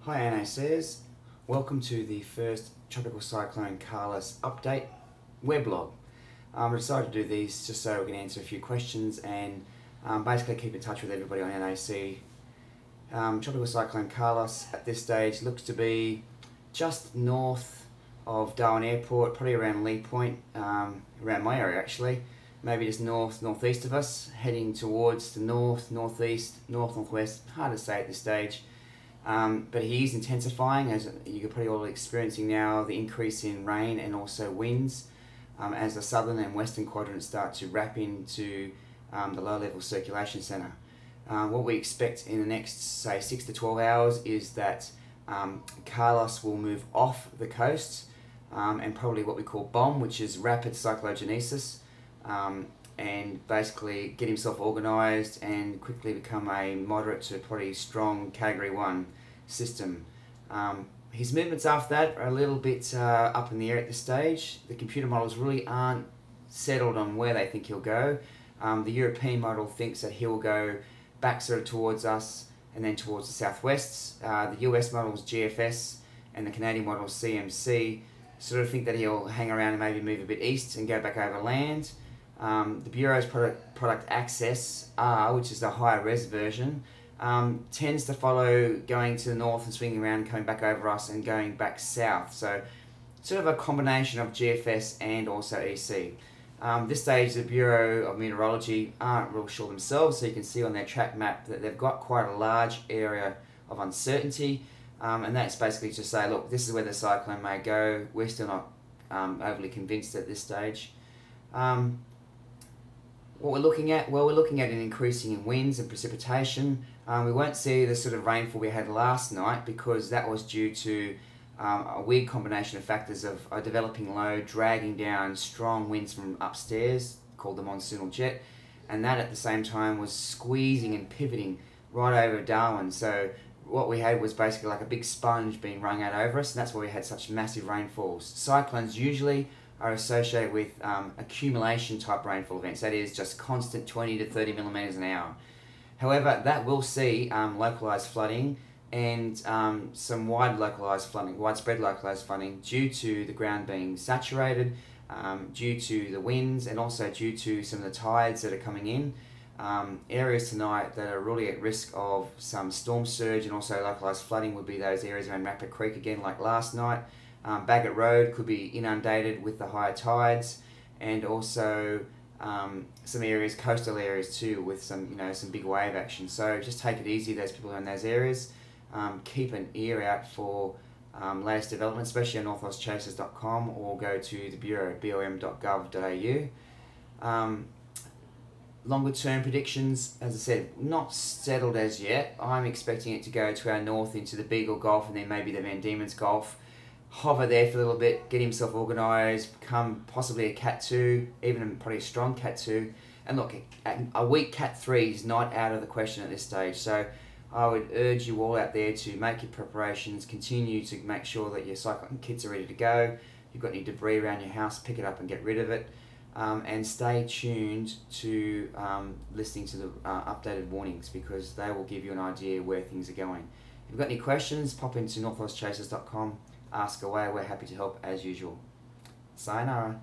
Hi NACers, welcome to the first Tropical Cyclone Carlos update weblog. I decided to do these just so we can answer a few questions and basically keep in touch with everybody on NAC. Tropical Cyclone Carlos at this stage looks to be just north of Darwin Airport, probably around Lee Point, around my area actually, maybe just northeast of us, heading towards the northeast, northwest, hard to say at this stage. But he is intensifying, as you're probably all experiencing now, the increase in rain and also winds as the southern and western quadrants start to wrap into the low-level circulation centre. What we expect in the next, say, 6 to 12 hours is that Carlos will move off the coast and probably what we call bomb, which is rapid cyclogenesis, and basically get himself organised and quickly become a moderate to probably strong Category 1 system. His movements after that are a little bit up in the air at this stage. The computer models really aren't settled on where they think he'll go. The European model thinks that he'll go back sort of towards us and then towards the southwest. The US models, GFS, and the Canadian models, CMC, sort of think that he'll hang around and maybe move a bit east and go back over land. The Bureau's product Access R, which is the higher res version, tends to follow going to the north and swinging around and coming back over us and going back south. So sort of a combination of GFS and also EC. This stage the Bureau of Meteorology aren't real sure themselves, so you can see on their track map that they've got quite a large area of uncertainty, and that's basically to say, look, this is where the cyclone may go. We're still not overly convinced at this stage. What we're looking at? Well, we're looking at an increasing in winds and precipitation. We won't see the sort of rainfall we had last night because that was due to a weird combination of factors of a developing low dragging down strong winds from upstairs called the monsoonal jet, and that at the same time was squeezing and pivoting right over Darwin. So what we had was basically like a big sponge being wrung out over us, and that's why we had such massive rainfalls. Cyclones usually are associated with accumulation type rainfall events, that is just constant 20 to 30 millimeters an hour. However, that will see localized flooding and some widespread localized flooding due to the ground being saturated, due to the winds, and also due to some of the tides that are coming in. Areas tonight that are really at risk of some storm surge and also localized flooding would be those areas around Rapid Creek again, like last night. Bagot Road could be inundated with the higher tides, and also some areas, coastal areas too, with some some big wave action. So just take it easy, those people in those areas. Keep an ear out for latest developments, especially on northwestchasers.com, or go to the Bureau, bom.gov.au. Longer term predictions, as I said, not settled as yet. I'm expecting it to go to our north into the Beagle Gulf and then maybe the Van Diemen's Gulf. Hover there for a little bit, get himself organised, become possibly a Cat 2, even probably a strong Cat 2. And look, a weak Cat 3 is not out of the question at this stage. So I would urge you all out there to make your preparations, continue to make sure that your cyclone kits are ready to go. If you've got any debris around your house, pick it up and get rid of it. And stay tuned to listening to the updated warnings, because they will give you an idea where things are going. If you've got any questions, pop into northwestchasers.com. Ask away, we're happy to help as usual. Sayonara.